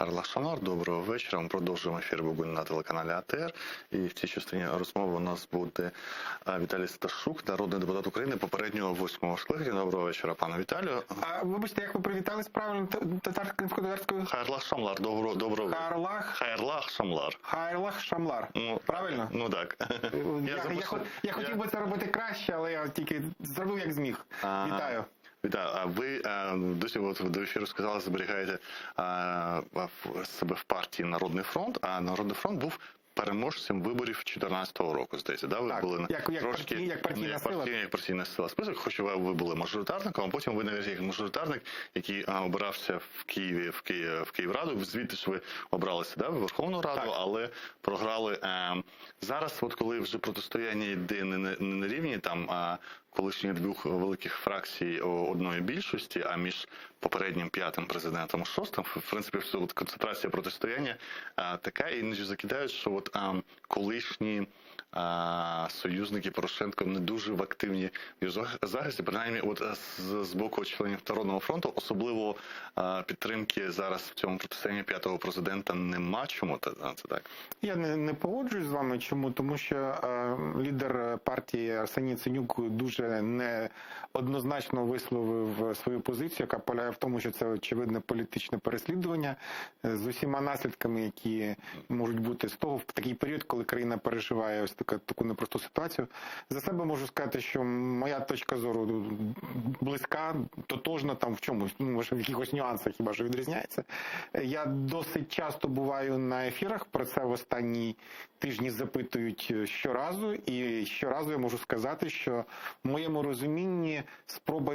Хайрлах Шамар, доброго вечора. Ми продовжуємо ефір Бугуль на телеканалі АТР. І в цій частині розмови у нас буде Віталій Сташук, народний депутат України попереднього 8-го скликання. Доброго вечора, пане Віталію. Вибачте, як ви привітались правильно татарською? Хайрлах Шамлар, доброго. Хайрлах Шамлар. Хайрлах Шамлар. Ну, правильно? Ну так. Я хотів би це робити краще, але я тільки зробив як зміг. Вітаю. Вітаю. А ви досі до ефіру сказали, зберігаєте себе в партії Народний фронт, а Народний фронт був переможцем виборів 2014 року, здається, да? Ви так, були як партійна сила список, хоч ви були мажоритарником, а потім ви навіть як мажоритарник, який обирався в Київраду, звідти ж ви обралися, да, в Верховну Раду, так. Але програли. Зараз, от коли вже протистояння йде не на рівні там колишніх двох великих фракцій одної більшості, а між попереднім п'ятим президентом і шостим, в принципі, все, концентрація протистояння така, і іноді закидають, що от колишні союзники Порошенко не дуже в активній захисті, принаймні от з боку членів Народного фронту, особливо підтримки зараз в цьому протистоянні п'ятого президента нема. Чому це так? Я не погоджуюсь з вами. Чому? Тому що лідер партії Арсеній Яценюк дуже неоднозначно висловив свою позицію, яка полягає в тому, що це очевидне політичне переслідування з усіма наслідками, які можуть бути з того в такий період, коли країна переживає ось таку непросту ситуацію. За себе можу сказати, що моя точка зору близька, тотожна там в чомусь, може в якихось нюансах хіба що відрізняється. Я досить часто буваю на ефірах, про це в останні тижні запитують щоразу, і щоразу я можу сказати, що в моєму розумінні спроба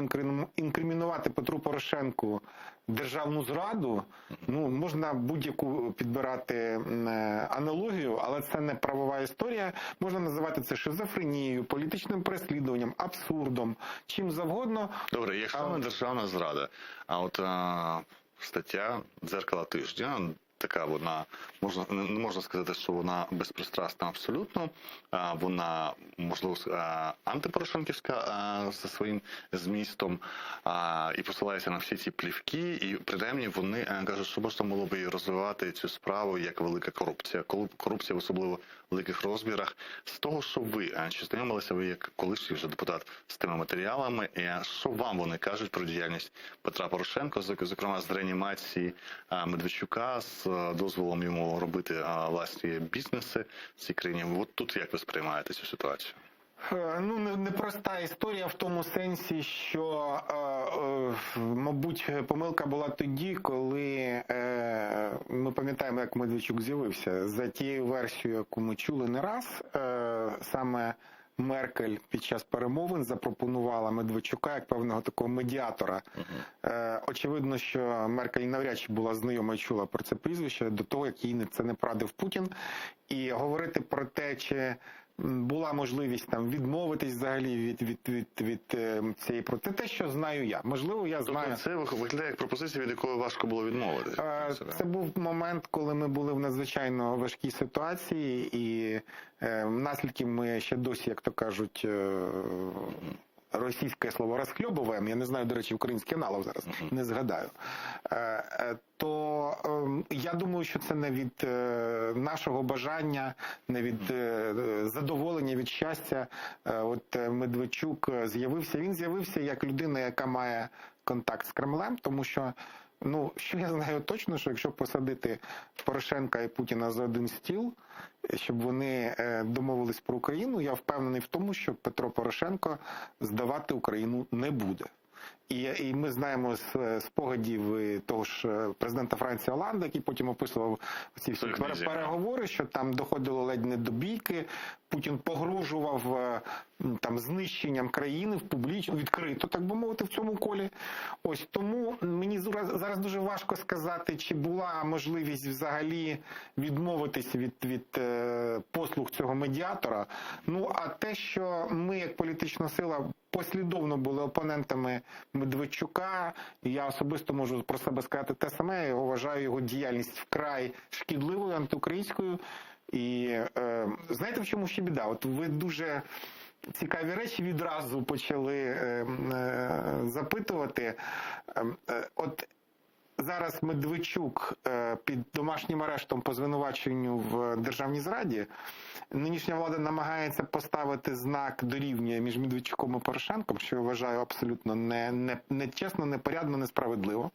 інкримінувати Петру Порошенку державну зраду, можна будь-яку підбирати аналогію, але це не правова історія. Можна називати це шизофренією, політичним переслідуванням, абсурдом, чим завгодно. Добре, якщо не державна зрада, а от стаття «Дзеркало тижня», така вона, не можна сказати, що вона безпристрасна абсолютно, вона, можливо, антипорошенківська за своїм змістом, і посилається на всі ці плівки, і принаймні вони кажуть, що можна було б і розвивати цю справу як велика корупція. Корупція в особливо великих розмірах. З того, що ви, чи знайомилися ви як колишній вже депутат з тими матеріалами, і що вам вони кажуть про діяльність Петра Порошенка, зокрема з реанімації Медведчука, з дозволом йому робити власні бізнеси в цій країні. От тут як ви сприймаєте цю ситуацію? Непроста історія в тому сенсі, що, мабуть, помилка була тоді, коли ми пам'ятаємо, як Медведчук з'явився. За тією версією, яку ми чули не раз, саме Меркель під час перемовин запропонувала Медведчука як певного такого медіатора. Очевидно, що Меркель навряд чи була знайома і чула про це прізвище до того, як їй це не порадив Путін. І говорити про те, чи була можливість там відмовитись взагалі від цієї проти, те, що знаю я. Можливо, я знаю. Це виглядає як пропозиція, від якої важко було відмовитись. Це був момент, коли ми були в надзвичайно важкій ситуації, і наслідки ми ще досі, як то кажуть, російське слово «розхльобуємо», я не знаю, до речі, український аналог зараз, не згадаю, то я думаю, що це не від нашого бажання, не від задоволення, від щастя. От Медведчук з'явився, він з'явився як людина, яка має контакт з Кремлем, тому що, що я знаю точно, що якщо посадити Порошенка і Путіна за один стіл, щоб вони домовились про Україну, я впевнений в тому, що Петро Порошенко здавати Україну не буде. І ми знаємо з спогадів того ж президента Франції Оланда, який потім описував ці всі переговори, що там доходило ледь не до бійки, Путін погрожував там знищенням країни в публічно, відкрито, так би мовити, в цьому колі. Ось тому мені зараз дуже важко сказати, чи була можливість взагалі відмовитись від послуг цього медіатора. А те, що ми як політична сила послідовно були опонентами Медведчука, я особисто можу про себе сказати те саме, я вважаю його діяльність вкрай шкідливою, антиукраїнською. І знаєте, в чому ще біда? От ви дуже цікаві речі відразу почали запитувати. От зараз Медведчук під домашнім арештом по звинуваченню в державній зраді, нинішня влада намагається поставити знак дорівнює між Медведчуком і Порошенком, що я вважаю абсолютно нечесно, непорядно, несправедливо.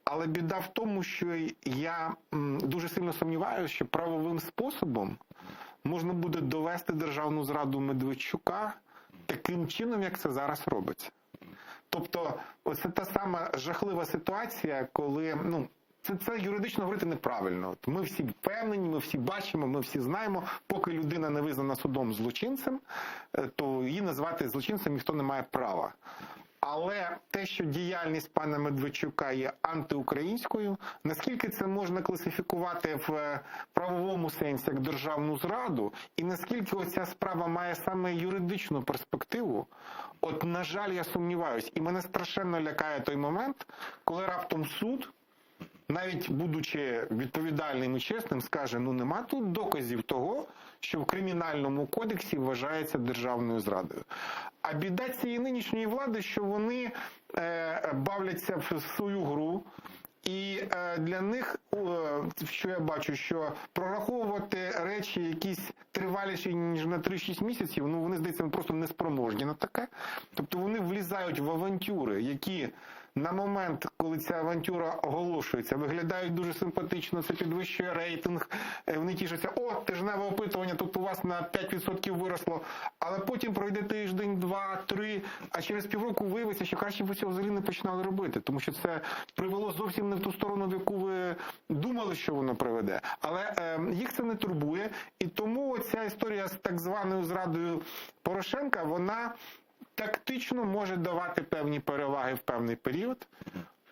Але біда в тому, що я дуже сильно сумніваюся, що правовим способом можна буде довести державну зраду Медведчука таким чином, як це зараз робиться. Тобто, оце та сама жахлива ситуація, коли, це юридично говорити неправильно. От ми всі впевнені, ми всі бачимо, ми всі знаємо, поки людина не визнана судом злочинцем, то її назвати злочинцем ніхто не має права. Але те, що діяльність пана Медведчука є антиукраїнською, наскільки це можна класифікувати в правовому сенсі як державну зраду, і наскільки оця справа має саме юридичну перспективу, от, на жаль, я сумніваюсь. І мене страшенно лякає той момент, коли раптом суд, навіть будучи відповідальним і чесним, скаже, нема тут доказів того, що в Кримінальному кодексі вважається державною зрадою. А біда цієї нинішньої влади, що вони бавляться в свою гру, і для них, що я бачу, що прораховувати речі якісь триваліші, ніж на 3-6 місяців, вони, здається, просто неспроможні на таке. Тобто вони влізають в авантюри, які на момент, коли ця авантюра оголошується, виглядають дуже симпатично, це підвищує рейтинг, вони тішаться, тижневе опитування тут у вас на 5% виросло, але потім пройде тиждень, 2, 3, а через півроку виявиться, що краще б ви цього взагалі не починали робити, тому що це привело зовсім не в ту сторону, в яку ви думали, що воно приведе. Але їх це не турбує, і тому ця історія з так званою зрадою Порошенка, вона тактично може давати певні переваги в певний період,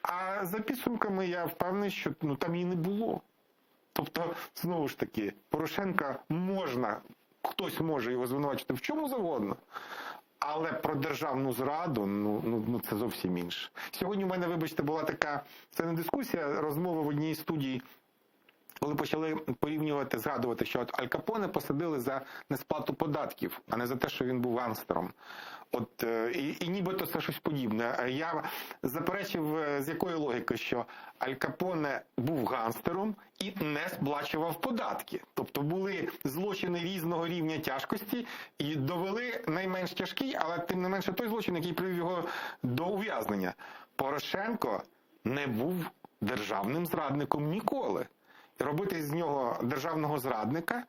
а за підсумками я впевнений, що там її не було. Тобто, знову ж таки, Порошенка хтось може його звинувачити в чому завгодно, але про державну зраду, це зовсім інше. Сьогодні у мене, вибачте, була така, це не дискусія, розмова в одній студії, коли почали порівнювати, згадувати, що Аль Капоне посадили за несплату податків, а не за те, що він був гангстером. І нібито це щось подібне. Я заперечив, з якої логіки, що Аль Капоне був гангстером і не сплачував податки. Тобто були злочини різного рівня тяжкості і довели найменш тяжкий, але тим не менше той злочин, який привів його до ув'язнення. Порошенко не був державним зрадником ніколи. Робити з нього державного зрадника,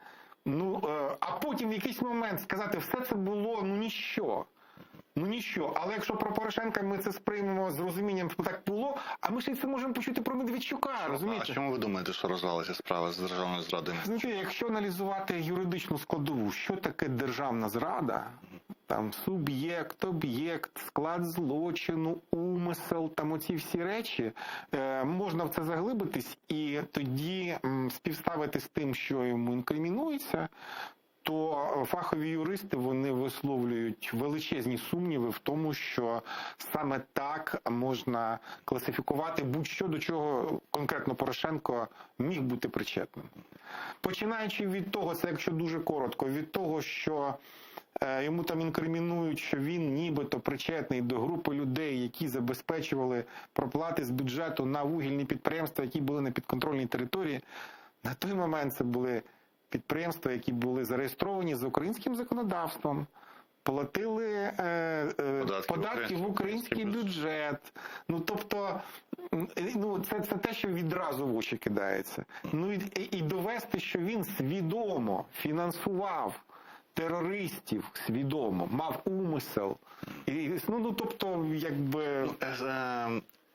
а потім в якийсь момент сказати, все це було, ніщо. Але якщо про Порошенка ми це сприймемо з розумінням, що так було, а ми ще це можемо почути про Медведчука, розумієте? А чому ви думаєте, що розвалиться справа з державною зрадою? Знаєте, якщо аналізувати юридичну складову, що таке державна зрада, там суб'єкт, об'єкт, склад злочину, умисел, там оці всі речі, можна в це заглибитись і тоді співставити з тим, що йому інкримінується, то фахові юристи, вони висловлюють величезні сумніви в тому, що саме так можна класифікувати будь-що, до чого конкретно Порошенко міг бути причетним. Починаючи від того, це якщо дуже коротко, від того, що йому там інкримінують, що він нібито причетний до групи людей, які забезпечували проплати з бюджету на вугільні підприємства, які були на підконтрольній території. На той момент це були підприємства, які були зареєстровані за українським законодавством, платили податки в український бюджет. Тобто, це те, що відразу в очі кидається. І довести, що він свідомо фінансував терористів, свідомо, мав умисел. Тобто, якби...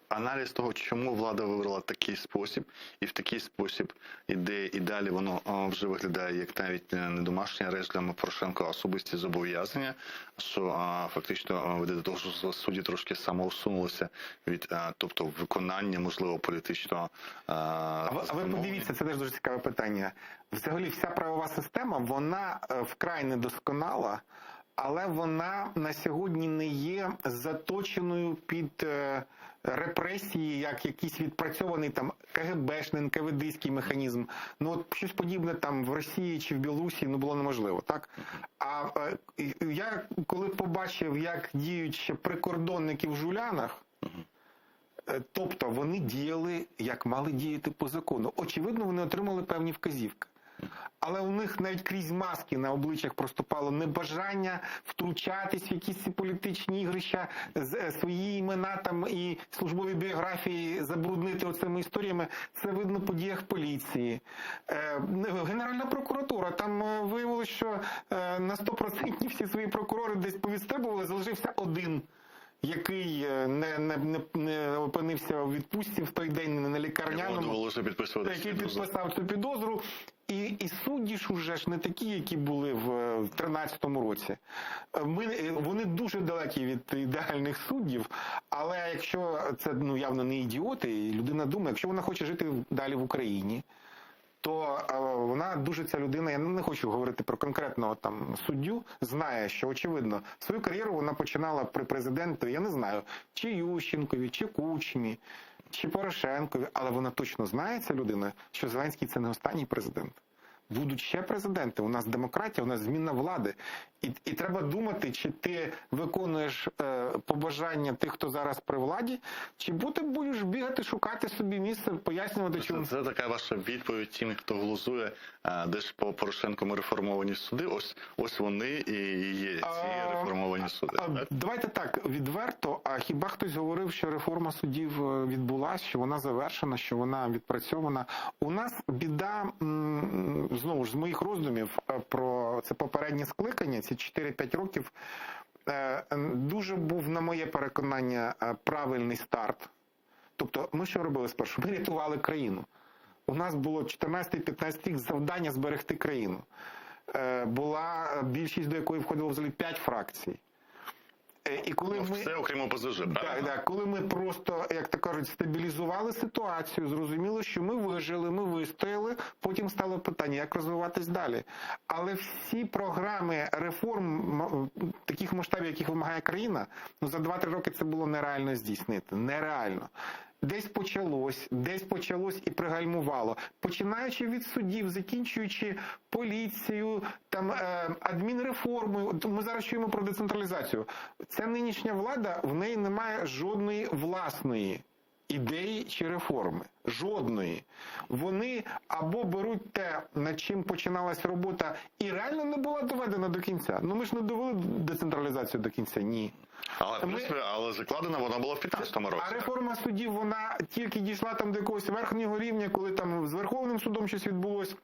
Аналіз того, чому влада вибрала такий спосіб, і в такий спосіб іде, і далі воно вже виглядає як навіть не домашній арешт для Порошенка, а особисті зобов'язання, що фактично веде до того, що судді трошки самоусунулися від, тобто, виконання, можливо, політичного А ви подивіться, це теж дуже цікаве питання. Взагалі вся правова система, вона вкрай недосконала, але вона на сьогодні не є заточеною під репресії, як якийсь відпрацьований там КГБшний, НКВДський механізм. Щось подібне там в Росії чи в Білорусі було неможливо, так? А я коли побачив, як діють ще прикордонники в Жулянах, Тобто вони діяли, як мали діяти по закону. Очевидно, вони отримали певні вказівки. Але у них навіть крізь маски на обличчях проступало небажання втручатись в якісь ці політичні ігрища, свої імена там і службові біографії забруднити оцими історіями. Це видно по діях поліції. Генеральна прокуратура, там виявилось, що на 100% всі свої прокурори десь повідстрибували, залишився один, який не опинився у відпустці в той день на лікарняному, який підписав цю підозру. І судді ж уже ж не такі, які були в 13-му році. Вони дуже далекі від ідеальних суддів, але якщо це явно не ідіоти, і людина думає, якщо вона хоче жити далі в Україні, то вона дуже, ця людина, я не хочу говорити про конкретного там суддю, знає, що, очевидно, свою кар'єру вона починала при президенті, я не знаю, чи Ющенкові, чи Кучмі, чи Порошенкові, але вона точно знає, ця людина, що Зеленський – це не останній президент. Будуть ще президенти, у нас демократія, у нас зміна влади. І треба думати, чи ти виконуєш побажання тих, хто зараз при владі, чи будеш бігати, шукати собі місце, пояснювати, чому. Це така ваша відповідь тим, хто глузує, де ж по Порошенкому реформовані суди, ось вони і є ці реформовані суди. Давайте так, відверто, а хіба хтось говорив, що реформа судів відбулась, що вона завершена, що вона відпрацьована? У нас біда, знову ж, з моїх роздумів про це попереднє скликання, ці 4-5 років, дуже був, на моє переконання, правильний старт. Тобто, ми що робили спершу? Ми рятували країну. У нас було 14-15 рік завдання зберегти країну. Була більшість, до якої входило взагалі 5 фракцій. І коли все окрім ОПЗЖ, правильно? Так, коли ми просто, як то кажуть, стабілізували ситуацію, зрозуміло, що ми вижили, ми вистояли, потім стало питання, як розвиватись далі. Але всі програми реформ таких масштабів, яких вимагає країна, за 2-3 роки це було нереально здійснити. Нереально. Десь почалось і пригальмувало. Починаючи від судів, закінчуючи поліцією, там, адмінреформою. Ми зараз чуємо про децентралізацію. Ця нинішня влада, в неї немає жодної власної ідеї чи реформи. Жодної. Вони або беруть те, над чим починалась робота, і реально не була доведена до кінця. Ми ж не довели децентралізацію до кінця, ні. Але закладена вона була в 15-му році. А реформа судів, вона тільки дійшла там до якогось верхнього рівня, коли там з Верховним судом щось відбулось.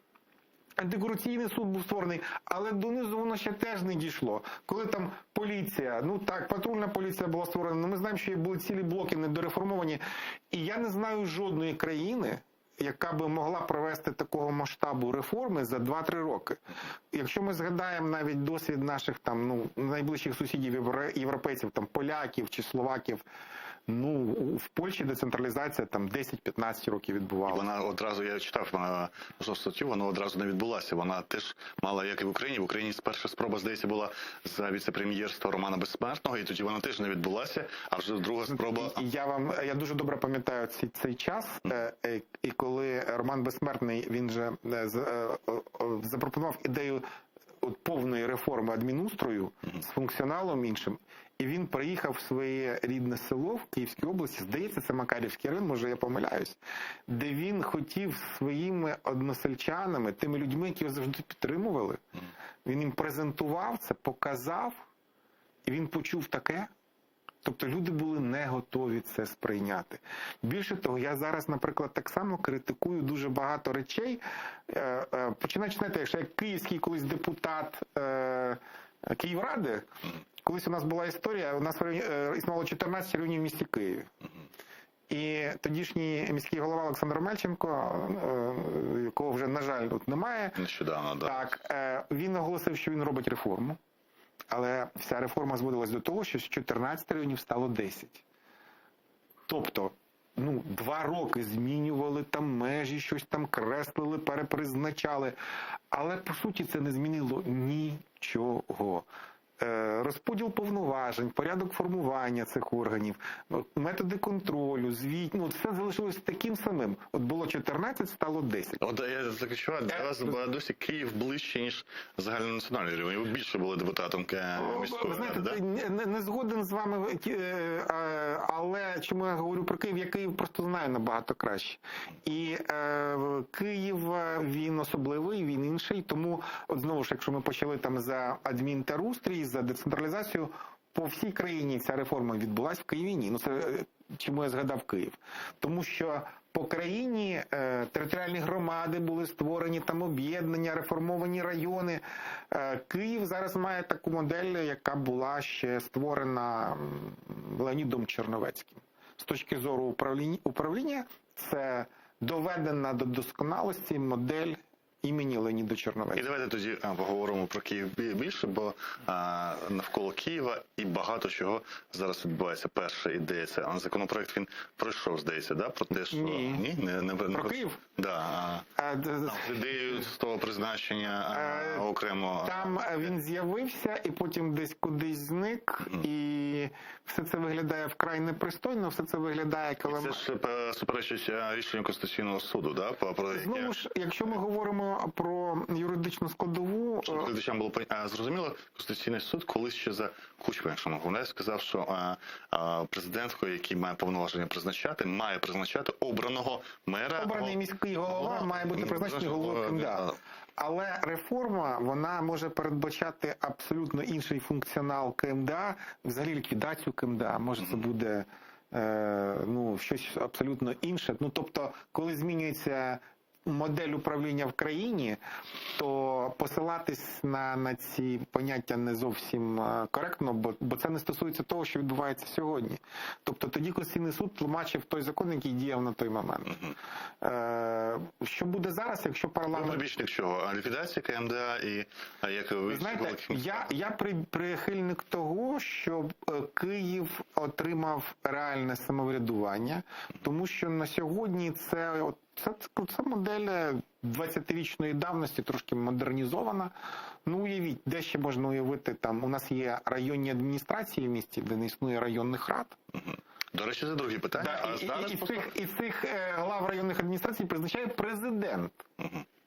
Антикорупційний суд був створений, але донизу воно ще теж не дійшло. Коли там поліція, патрульна поліція була створена, ми знаємо, що були цілі блоки недореформовані. І я не знаю жодної країни, яка би могла провести такого масштабу реформи за 2-3 роки. Якщо ми згадаємо навіть досвід наших там, найближчих сусідів європейців, там, поляків чи словаків, в Польщі децентралізація там 10-15 років відбувалася. Вона одразу, я читав статтю, вона одразу не відбулася. Вона теж мала, як і в Україні. В Україні перша спроба, здається, була за віце-прем'єрства Романа Безсмертного, і тоді вона теж не відбулася, а вже друга спроба... Я дуже добре пам'ятаю цей час, і коли Роман Безсмертний, він же запропонував ідею повної реформи адмінустрою з функціоналом іншим, і він приїхав в своє рідне село в Київській області, здається, це Макарівський район, може я помиляюсь, де він хотів своїми односельчанами, тими людьми, які його завжди підтримували, він їм презентував це, показав, і він почув таке. Тобто люди були не готові це сприйняти. Більше того, я зараз, наприклад, так само критикую дуже багато речей. Починаючи, знаєте, якщо я київський колись депутат Київради, колись у нас була історія, у нас існувало 14 районів в місті Києві. І тодішній міський голова Олександр Мельченко, якого вже, на жаль, тут немає, нещодавно, так, він оголосив, що він робить реформу. Але вся реформа зводилась до того, що з 14 районів стало 10. Тобто, 2 роки змінювали там межі, щось там креслили, перепризначали. Але, по суті, це не змінило нічого. розподіл повноважень, порядок формування цих органів, методи контролю, все залишилось таким самим. От було 14, стало 10. От я так відчуваю, для вас досі Київ ближче, ніж загальнонаціональний рівень. Ви більше були депутатом міської Ви знаєте, ради, да? не згоден з вами, але чому я говорю про Київ? Я Київ просто знаю набагато краще. І Київ, він особливий, він інший, тому, от знову ж, якщо ми почали там за адмінтерустрій, за децентралізацію, по всій країні ця реформа відбулась, в Києві ні. Ну, це чому я згадав Київ? Тому що по країні територіальні громади були створені, там об'єднання, реформовані райони. Київ зараз має таку модель, яка була ще створена Леонідом Черновецьким. З точки зору управління, це доведена до досконалості модель імені Леоніда І Черновецького. давайте тоді поговоримо про Київ більше, бо навколо Києва і багато чого зараз відбувається. Перша ідея, це законопроект, він пройшов, здається, да? Про те, що... Ні. Не Про Київ? Да. З ідеєю з того призначення окремо... Там він з'явився і потім десь кудись зник, і все це виглядає вкрай непристойно, все це виглядає, коли... Це ж суперечить рішенню Конституційного суду, да? Знову ж, якщо ми говоримо про юридичну складову... Щоб глядачам було зрозуміло, Конституційний суд колись ще за Кучму, якщо ми говоримо, сказав, що президент, який має повноваження призначати, має призначати обраного мера. Обраний міський голова має бути призначений головою КМДА. Але реформа, вона може передбачати абсолютно інший функціонал КМДА, взагалі ліквідацію КМДА. Може це буде щось абсолютно інше. Ну, тобто, коли змінюється модель управління в країні, то посилатись на ці поняття не зовсім коректно, бо це не стосується того, що відбувається сьогодні. Тобто тоді Конституційний суд тлумачив той закон, який діяв на той момент. Що буде зараз, якщо парламент... Ви прибічник чого? Ліквідація КМДА і як ви... Знаєте, я прихильник того, щоб Київ отримав реальне самоврядування, тому що на сьогодні це модель 20-річної давності, трошки модернізована. Ну, уявіть, де ще можна уявити, там у нас є районні адміністрації в місті, де не існує районних рад. До речі, це друге питання. І цих глав районних адміністрацій призначає президент.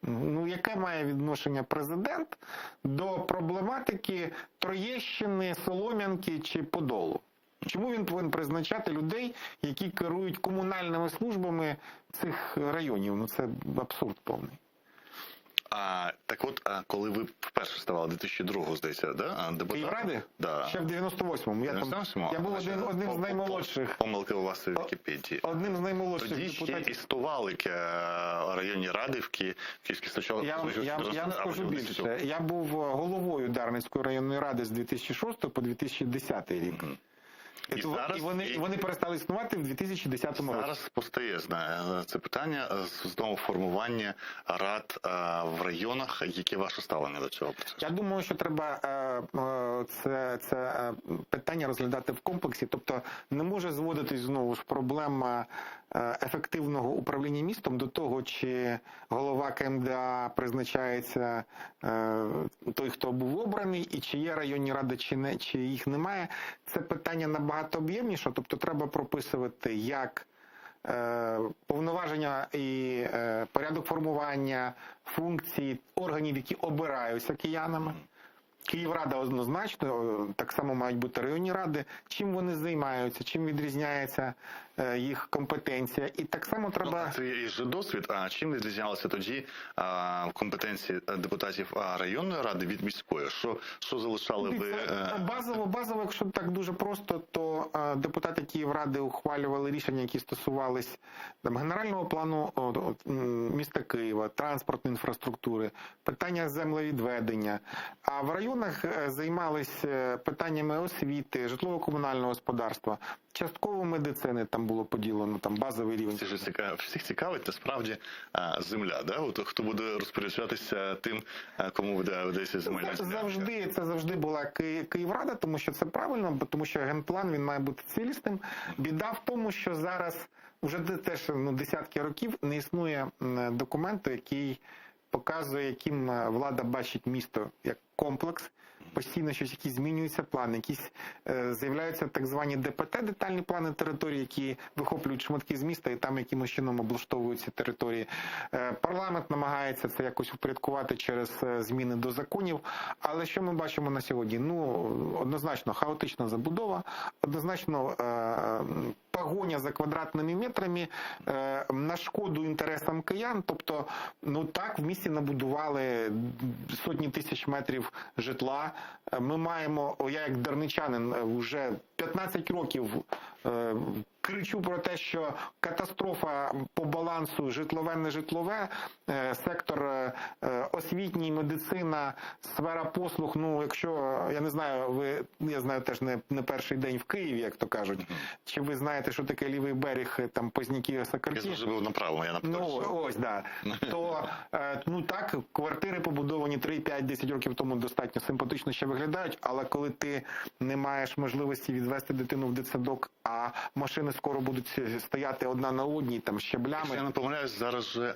Ну, яке має відношення президент до проблематики Троєщини, Солом'янки чи Подолу? Чому він повинен призначати людей, які керують комунальними службами цих районів? Ну, це абсурд повний. Так от, коли ви вперше ставали 2002-го, здається, да? Київради? Да. Ще в 98-му. Я був одним з наймолодших. Помилки у вас у Вікіпедії. Одним з наймолодших тоді депутатів. Ще існували районні ради в Київській стачали. Я вам скажу більше. Я був головою Дарницької районної ради з 2006 по 2010 рік. І вони перестали існувати в 2010 році. Зараз постає це питання знову формування рад в районах. Яке ваше ставлення до цього процесу? Я думаю, що треба це питання розглядати в комплексі. Тобто не може зводитись знову ж проблема ефективного управління містом до того, чи голова КМДА призначається той, хто був обраний, і чи є районні ради, чи їх немає. Це питання набагато об'ємніше, тобто треба прописувати, як повноваження і порядок формування функцій органів, які обираються киянами. Київрада однозначно, так само мають бути районні ради. Чим вони займаються, чим відрізняється їх компетенція. І так само треба... Це є ж досвід. А чим відрізнялися тоді компетенції депутатів районної ради від міської? Що залишали ви? Базово, якщо так дуже просто, то депутати Київради ухвалювали рішення, які стосувались генерального плану міста Києва, транспортної інфраструктури, питання землевідведення. А в районах займалися питаннями освіти, житлово-комунального господарства, частково медицини там було поділено, там базовий рівень. Всіх цікавить насправді земля, да? От хто буде розпоряджатися тим, кому видається земельна земля? Це завжди була Київрада, тому що це правильно, тому що генплан, він має бути цілісним. Біда в тому, що зараз вже теж десятки років не існує документу, який показує, яким влада бачить місто як комплекс, постійно щось, якісь змінюються плани, якісь з'являються так звані ДПТ, детальні плани території, які вихоплюють шматки з міста і там якимось чином облаштовуються території. Парламент намагається це якось упорядкувати через зміни до законів. Але що ми бачимо на сьогодні? Однозначно хаотична забудова, однозначно погоня за квадратними метрами на шкоду інтересам киян. Тобто, так, в місті набудували сотні тисяч метрів житла. Ми маємо, я як дарничанин вже 15 років кричу про те, що катастрофа по балансу житлове-нежитлове, сектор освітній, медицина, сфера послуг, якщо, я не знаю, я знаю теж не перший день в Києві, як то кажуть, чи ви знаєте, що таке лівий берег, там, Позняки, Сокирки? Я живу направо, я на Ось, да. То, так, квартири побудовані 3, 5, 10 років тому достатньо симпатично ще виглядають, але коли ти не маєш можливості відвести дитину в дитсадок, а машини скоро будуть стояти одна на одній, там, щеблями. Якщо я не помиляюсь, зараз же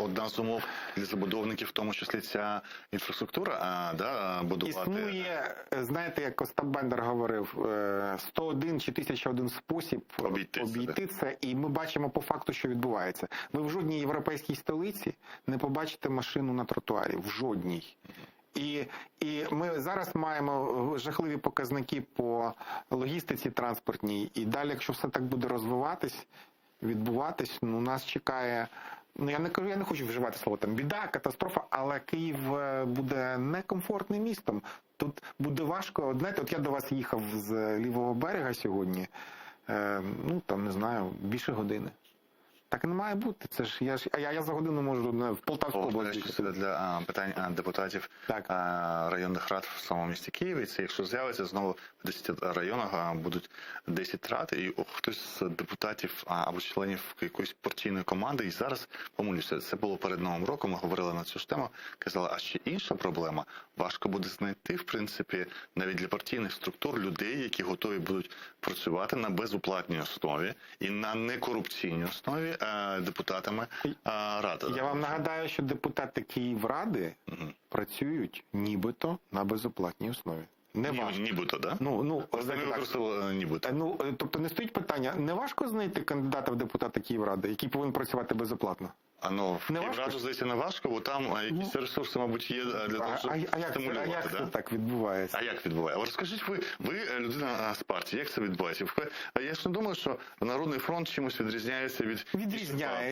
одна з умов для забудовників, в тому числі ця інфраструктура, будувати. Існує, знаєте, як Остап Бендер говорив, 101 чи 1001 спосіб обійти це, і ми бачимо по факту, що відбувається. Ви в жодній європейській столиці не побачите машину на тротуарі, в жодній. І ми зараз маємо жахливі показники по логістиці транспортній. І далі, якщо все так буде відбуватись, нас чекає, я не хочу вживати слово там біда, катастрофа, але Київ буде некомфортним містом. Тут буде важко. Знаєте, от я до вас їхав з лівого берега сьогодні, не знаю, більше години. Так не має бути. Це ж я за годину можу в Полтавську область. Для питань депутатів районних рад в самому місті Києві. Це якщо з'явиться знову в 10 районах будуть 10 рад, і хтось з депутатів або членів якоїсь партійної команди, і зараз помилюся, це було перед Новим роком, ми говорили на цю ж тему, казали, а ще інша проблема, важко буде знайти, в принципі, навіть для партійних структур людей, які готові будуть працювати на безоплатній основі і на некорупційній основі депутатами ради. Я вам нагадаю, що депутати Київради працюють нібито на безоплатній основі. Не важко. Нібито, так? Нібито. Тобто не стоїть питання, не важко знайти кандидата в депутати Київради, який повинен працювати безоплатно? В Київраду, здається, не важко, бо там якісь ресурси, мабуть, є для того, щоб стимулювати. А як це так відбувається? А як відбувається? Розкажіть, ви людина з партії, як це відбувається? Я ж не думаю, що Народний фронт чимось відрізняється від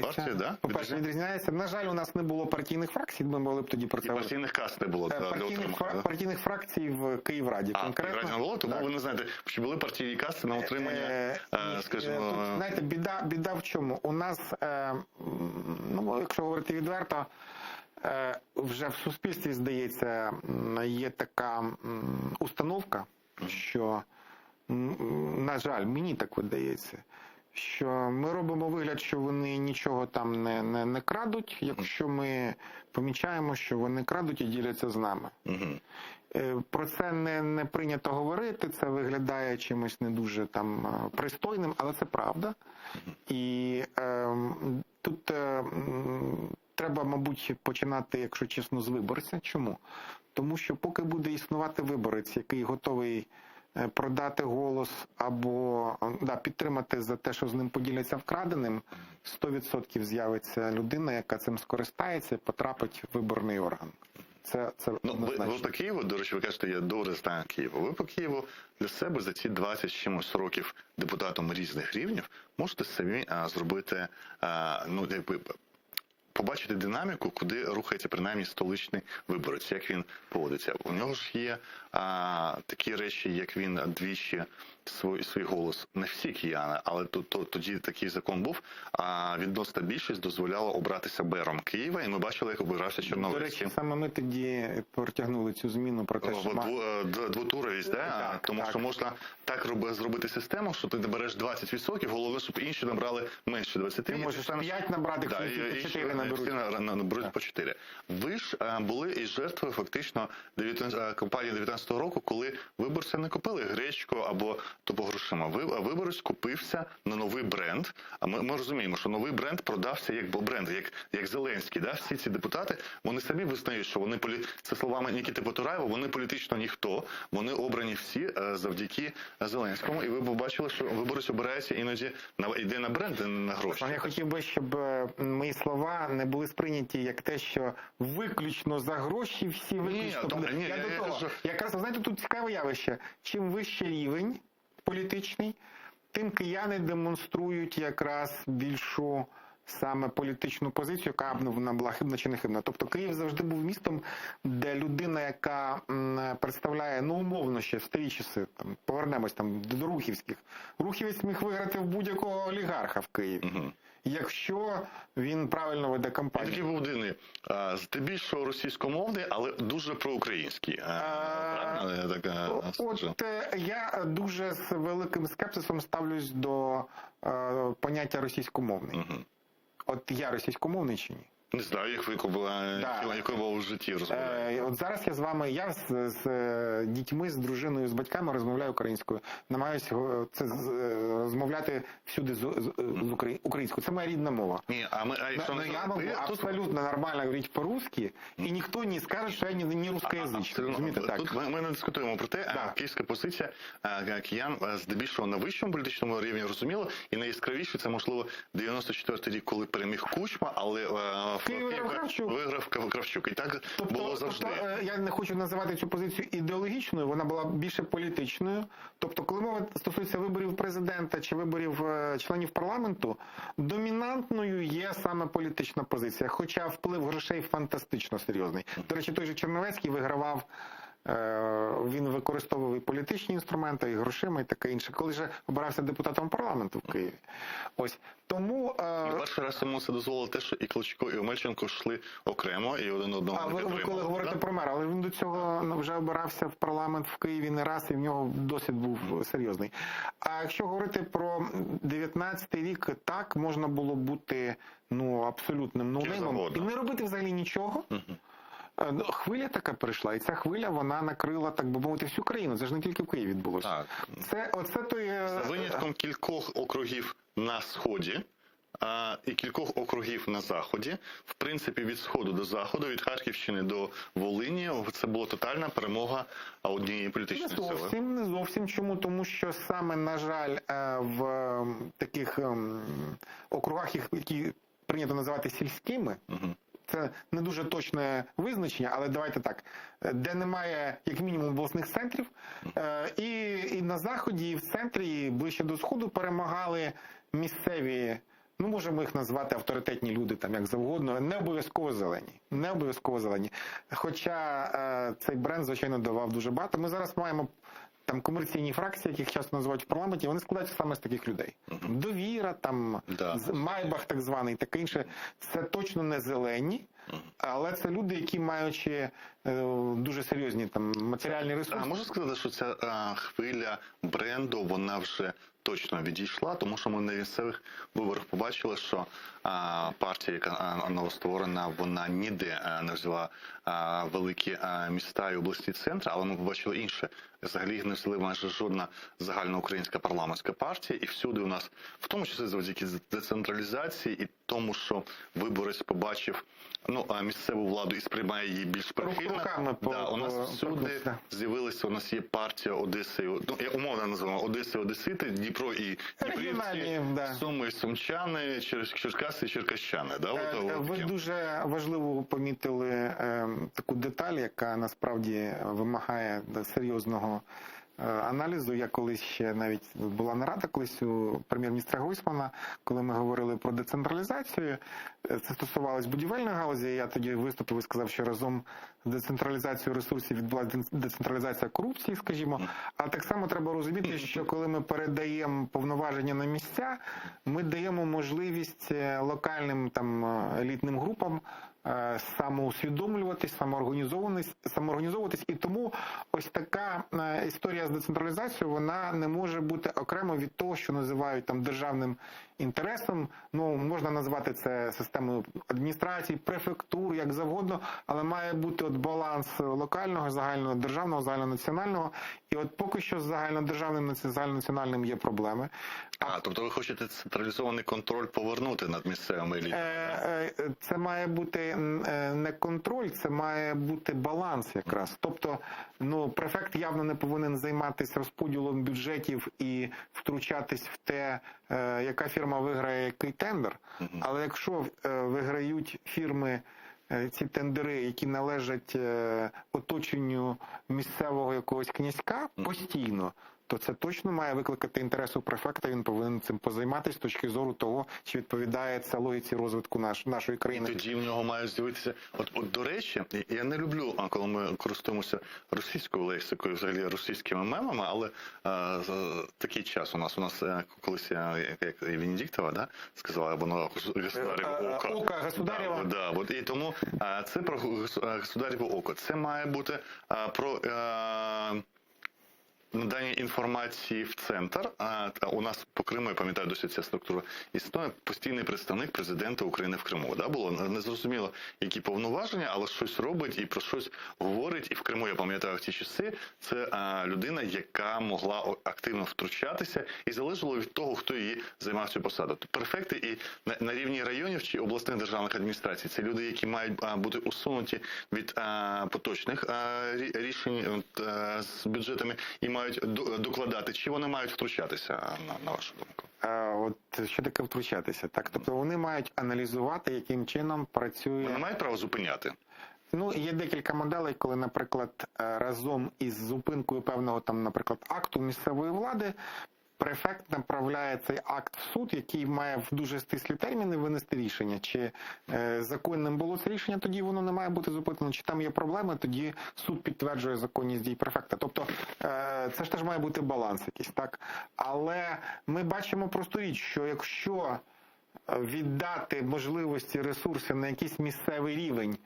партії, да? По-перше, відрізняється. На жаль, у нас не було партійних фракцій, ми могли б тоді працювати. І партійних каст не було для отримання. Партійних фракцій в Київраді конкретно. Київраді не було? Тому ви не знаєте, чи були партійні касти на отримання, скажімо... Знаєте, біда в чому? У нас, якщо говорити відверто, вже в суспільстві, здається, є така установка, що, на жаль, мені так видається, що ми робимо вигляд, що вони нічого там не крадуть, якщо ми помічаємо, що вони крадуть і діляться з нами. Про це не прийнято говорити, це виглядає чимось не дуже там пристойним, але це правда. І тут треба, мабуть, починати, якщо чесно, з виборця. Чому? Тому що поки буде існувати виборець, який готовий продати голос або підтримати за те, що з ним поділяться вкраденим, 100% з'явиться людина, яка цим скористається і потрапить в виборний орган. Це ви по Києву, до речі, ви кажете, я добре знаю Києва. Ви по Києву для себе за ці 20 чимось років депутатом різних рівнів можете самі зробити, побачити динаміку, куди рухається принаймні столичний виборець, як він поводиться. У нього ж є такі речі, як він двічі свій голос, не всі кияни, але тоді такий закон був, відносна більшість дозволяла обратися мером Києва, і ми бачили, як обирався Черновецький. До речі, саме ми тоді протягнули цю зміну про те, що... Двотуровість, тому що можна так зробити систему, що ти набереш 20%, головне, щоб інші набрали менше 20%. Ти можеш 5 набрати, всі 4 наберуть по 4. Ви ж були і жертвою фактично кампанії 19-го року, коли виборці не купили гречку або тупо грошима. Виборець купився на новий бренд. А ми розуміємо, що новий бренд продався як бренд, як Зеленський. Да? Всі ці депутати, вони самі визнають, що вони, це словами Нікіти Потураєва, вони політично ніхто, вони обрані всі завдяки Зеленському. І ви побачили, що виборець обирається іноді йде на бренд, а не на гроші. Я хотів би, щоб мої слова не були сприйняті як те, що виключно за гроші всі виключно. Якраз, знаєте, тут цікаве явище. Чим вище рівень політичний, тим кияни демонструють якраз більшу саме політичну позицію, яка б вона була хибна чи не хибна. Тобто Київ завжди був містом, де людина, яка представляє, ну умовно ще в старі часи, там, повернемось там до Рухівських. Рухівець міг виграти в будь-якого олігарха в Києві. Угу. Якщо він правильно веде кампанію. Такий був дивний. Здебільшого російськомовний, але дуже проукраїнський. Я дуже з великим скепсисом ставлюсь до поняття російськомовний. Угу. От я російськомовний чи ні? Не знаю, якою була в житті розмовляє. От зараз я з дітьми, з дружиною, з батьками розмовляю українською. Намагаюся розмовляти всюди українською. Це моя рідна мова. Я можу абсолютно нормально говорити по-русски, і ніхто не скаже, що я не русскоязичний. Тут ми не дискутуємо про те, київська позиція киян здебільшого на вищому політичному рівні розуміло, і найяскравіше це, можливо, 94-й рік, коли переміг Кучма, але виграв Кравчук. І так було завжди. Я не хочу називати цю позицію ідеологічною, вона була більше політичною. Тобто, коли мова стосується виборів президента чи виборів членів парламенту, домінантною є саме політична позиція, хоча вплив грошей фантастично серйозний. До речі, той же Черновецький вигравав, він використовував і політичні інструменти, і грошима, і таке інше, коли же обирався депутатом парламенту в Києві. Ось. Тому... І перший раз йому це дозволило те, що і Кличко, і Омельченко йшли окремо, і один одного не підтримали. Ви коли говорите про мера, але він до цього вже обирався в парламент в Києві не раз, і в нього досвід був серйозний. А якщо говорити про 19-й рік, так, можна було бути абсолютним ноунеймом і не робити взагалі нічого. Хвиля така прийшла, і ця хвиля, вона накрила, так би мовити, всю країну. Це ж не тільки в Києві відбулося. За винятком кількох округів на Сході і кількох округів на Заході, в принципі, від Сходу до Заходу, від Харківщини до Волині, це була тотальна перемога однієї політичної сили. Не зовсім. Чому? Тому що саме, на жаль, в таких округах, які прийнято називати сільськими, це не дуже точне визначення, але давайте так, де немає, як мінімум, обласних центрів, і на Заході, і в центрі, і ближче до Сходу перемагали місцеві, можемо їх назвати авторитетні люди, там як завгодно, не обов'язково зелені. Не обов'язково зелені. Хоча цей бренд, звичайно, давав дуже багато. Ми зараз маємо там комерційні фракції, яких часто називають в парламенті, вони складаються саме з таких людей. Довіра, там, Майбах так званий, таке інше. Це точно не зелені, але це люди, які, маючи дуже серйозні там матеріальні ресурси. А можу сказати, що ця хвиля бренду, вона вже точно відійшла, тому що ми на місцевих виборах побачили, що партія, яка новостворена, вона ніде не взяла великі міста і обласні центри, але ми побачили інше. Взагалі їх не взяли майже жодна загальноукраїнська парламентська партія, і всюди у нас, в тому числі завдяки децентралізації і тому, що виборець побачив місцеву владу і сприймає її більш прихильно. У нас всюди з'явилися, у нас є партія Одеси, я умовно називаю Одеси, Одесити, Дніпро і Дніпрівці, Суми, Сумчани, Черкаси і Черкащани. Ви дуже важливо помітили таку деталь, яка насправді вимагає серйозного аналізу. Я колись ще навіть була нарада колись у прем'єр-міністра Гройсмана, коли ми говорили про децентралізацію. Це стосувалось будівельної галузі. Я тоді виступив і сказав, що разом з децентралізацією ресурсів відбулася децентралізація корупції, скажімо. А так само треба розуміти, що коли ми передаємо повноваження на місця, ми даємо можливість локальним там елітним групам самоусвідомлюватись, самоорганізовуватись. І тому ось така історія з децентралізацією, вона не може бути окремо від того, що називають там державним інтересом. Ну, можна назвати це системою адміністрації, префектур, як завгодно, але має бути от баланс локального, загального державного, загальнонаціонального. І от поки що з загальнодержавним, загальнонаціональним є проблеми. Тобто ви хочете централізований контроль повернути над місцевими елітами? Це має бути не контроль, це має бути баланс якраз. Тобто, ну, префект явно не повинен займатися розподілом бюджетів і втручатись в те, яка фірма виграє який тендер. Але якщо виграють фірми ці тендери, які належать оточенню місцевого якогось князька постійно, то це точно має викликати інтерес у префекта, він повинен цим позайматися з точки зору того, чи відповідає це логіці розвитку нашої країни. І тоді в нього мають з'явитися... От, до речі, я не люблю, коли ми користуємося російською лексикою, взагалі російськими мемами, але такий час у нас колись, як Венедіктова, да, сказала, воно государєве око. Око государєва. Да, от, і тому це про государєве око. Це має бути про... надання інформації в центр. У нас по Криму, я пам'ятаю, досі ця структура існує, постійний представник президента України в Криму. Да? Було незрозуміло, які повноваження, але щось робить і про щось говорить. І в Криму, я пам'ятаю, в ті часи, це людина, яка могла активно втручатися, і залежало від того, хто її займав цю посаду. Префекти і на рівні районів чи обласних державних адміністрацій, це люди, які мають бути усунуті від поточних рішень з бюджетами і мають докладати, чи вони мають втручатися, на вашу думку? От що таке втручатися? Так, тобто вони мають аналізувати, яким чином працює... Вони мають право зупиняти? Ну, є декілька моделей, коли, наприклад, разом із зупинкою певного, там, наприклад, акту місцевої влади, префект направляє цей акт в суд, який має в дуже стислі терміни винести рішення. Чи законним було це рішення, тоді воно не має бути зупинено. Чи там є проблеми, тоді суд підтверджує законність дій префекта. Тобто це ж теж має бути баланс якийсь, так? Але ми бачимо просту річ, що якщо віддати можливості, ресурси на якийсь місцевий рівень,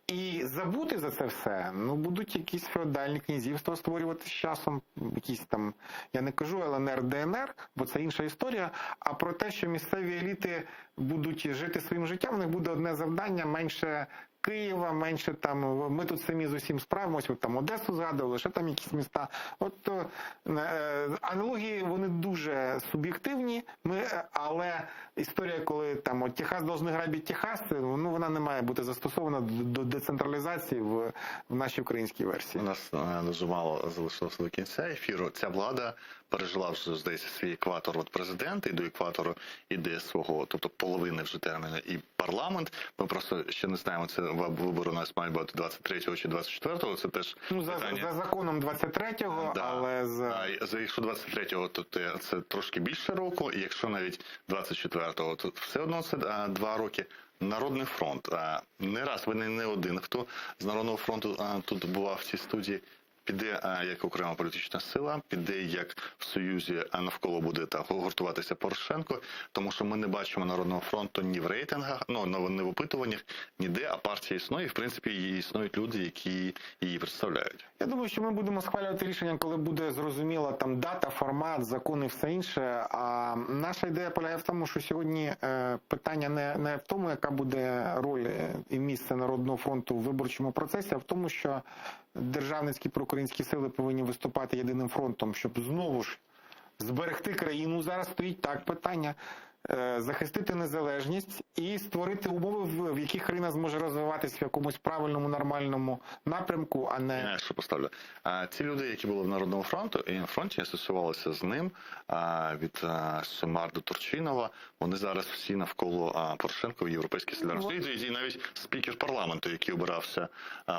і забути за це все, ну, будуть якісь феодальні князівства створювати з часом, якісь там, я не кажу ЛНР, ДНР, бо це інша історія, а про те, що місцеві еліти будуть жити своїм життям, у них буде одне завдання: менше Києва, менше там, ми тут самі з усім справимось, от там Одесу згадували, ще там якісь міста. От аналогії, вони дуже суб'єктивні, але історія, коли там от Техас должны грабити Техас, ну, вона не має бути застосована до децентралізації в нашій українській версії. У нас дуже мало залишилося до кінця ефіру. Ця влада пережила вже, здається, свій екватор от президента, і до екватору іде свого, тобто половини вже терміну, і парламент. Ми просто ще не знаємо, це вибори у нас мають бути 23-го чи 24-го, це теж питання. За законом 23-го, да. Але якщо 23-го, то це трошки більше року, і якщо навіть 24-го, то все одно це 2 роки. Народний фронт. Не раз, ви не один, хто з Народного фронту тут бував в цій студії, піде як окрема політична сила, піде як в Союзі, а навколо буде гуртуватися Порошенко, тому що ми не бачимо Народного фронту ні в рейтингах, не в опитуваннях, ніде, а партія існує, і в принципі існують люди, які її представляють. Я думаю, що ми будемо схвалювати рішення, коли буде зрозуміла там дата, формат, закон і все інше. А наша ідея полягає в тому, що сьогодні питання не в тому, яка буде роль і місце Народного фронту в виборчому процесі, а в тому, що державницькі проукраїнські сили повинні виступати єдиним фронтом, щоб знову ж зберегти країну. Зараз стоїть так питання: захистити незалежність і створити умови, в яких країна зможе розвиватися в якомусь правильному, нормальному напрямку, а не... Я що поставлю. Ці люди, які були в Народному фронті, асоціювалися з ним, від Сомар до Турчинова, вони зараз всі навколо Порошенка в Європейській солідарності. І навіть спікер парламенту, який обирався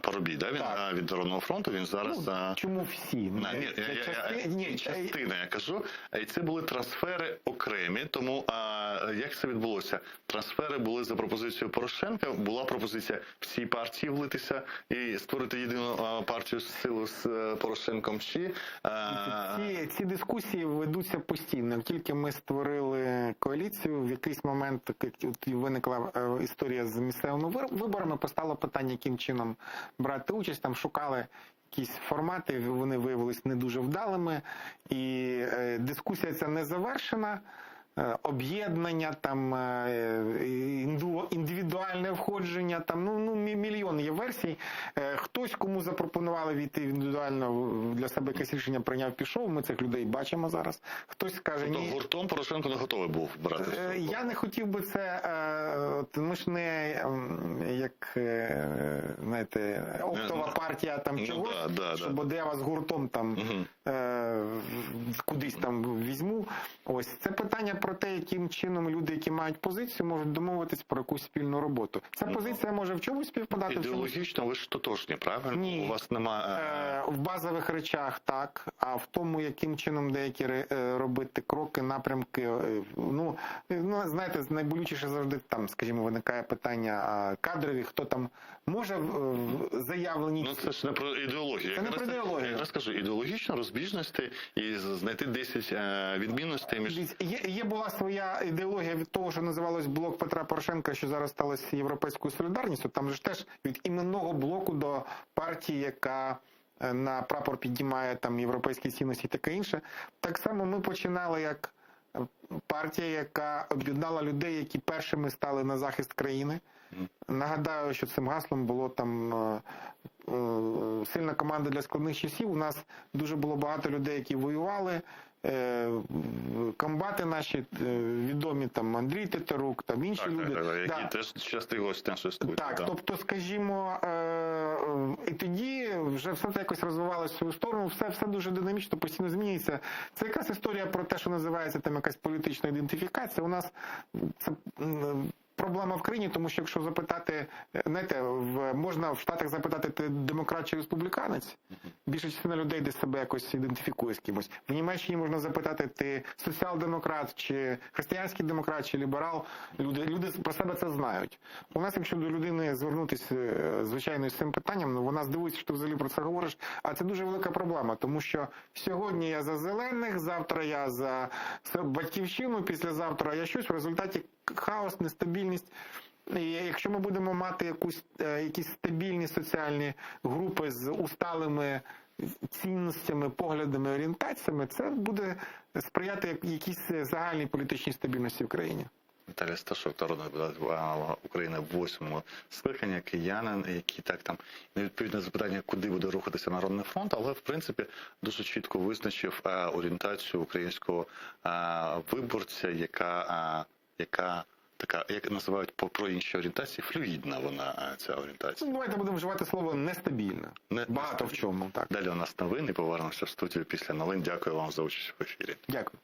Парубій, да? Він від Народного фронту, він зараз... Чому всі? Частина, я кажу. І це були трансфери окремі, тому як це відбулося? Трансфери були за пропозицією Порошенка, була пропозиція всій партії влитися і створити єдину партію силу з Порошенком. Ці дискусії ведуться постійно. Як тільки ми створили коаліцію, в якийсь момент виникла історія з місцевими виборами, постало питання, яким чином брати участь, там шукали якісь формати, вони виявилися не дуже вдалими, і дискусія ця не завершена. об'єднання, там індивідуальне входження, там мільйон є версій. Хтось, кому запропонували війти індивідуально для себе якесь рішення прийняв, пішов. Ми цих людей бачимо зараз. Хтось каже, Тобто ні. гуртом Порошенко не готовий був брати в цьому? Я не хотів би це, ми ж не як, знаєте, оптова партія там чогось, щоб я вас гуртом там кудись там візьму. Ось це питання про те, яким чином люди, які мають позицію, можуть домовитись про якусь спільну роботу. Ця позиція може в чомусь співпадати. Ідеологічно ви ж тотожні, правильно? Ні. У вас немає... В базових речах так, а в тому, яким чином деякі робити кроки, напрямки, знаєте, найболючіше завжди там, скажімо, виникає питання кадрові, хто там може заявлені... це ж не про ідеологію. Це не про ідеологію. Я якраз кажу, ідеологічно розбіжності і знайти 10 відмінностей між... Була своя ідеологія від того, що називалось блок Петра Порошенка, що зараз сталося Європейською солідарністю. Там же ж теж від іменного блоку до партії, яка на прапор піднімає там європейські цінності і таке інше. Так само ми починали як партія, яка об'єднала людей, які першими стали на захист країни. Нагадаю, що цим гаслом було там сильна команда для складних часів. У нас дуже було багато людей, які воювали. Комбати наші відомі, там Андрій Тетерук, там інші люди. Які теж частий гость нашої студії. Так, тобто, скажімо, і тоді вже все це якось розвивалося в свою сторону, все дуже динамічно, постійно змінюється. Це якась історія про те, що називається там якась політична ідентифікація. У нас це проблема в країні, тому що якщо запитати, знаєте, можна в Штатах запитати, ти демократ чи республіканець? Більша частина людей десь себе якось ідентифікує з кимось. В Німеччині можна запитати, ти соціал-демократ, чи християнський демократ, чи ліберал. Люди про себе це знають. У нас, якщо до людини звернутися, звичайно, з цим питанням, вона здивується, що ти взагалі про це говориш, а це дуже велика проблема, тому що сьогодні я за зелених, завтра я за батьківщину, післязавтра я щось, в результаті хаос, нестабільність. І якщо ми будемо мати якісь стабільні соціальні групи з усталими цінностями, поглядами, орієнтаціями, це буде сприяти якійсь загальній політичній стабільності в країні. Віталій Сташук, народний депутат України в 8-му скликанні, киянин, який так там не відповідь на запитання, куди буде рухатися Народний фронт, але в принципі дуже чітко визначив орієнтацію українського виборця, яка така, як називають про інші орієнтації, флюїдна вона, ця орієнтація. Давайте будемо вживати слово нестабільна. Багато в чому. Так. Далі у нас новини, повернемося в студію після новин. Дякую вам за участь в ефірі. Дякую.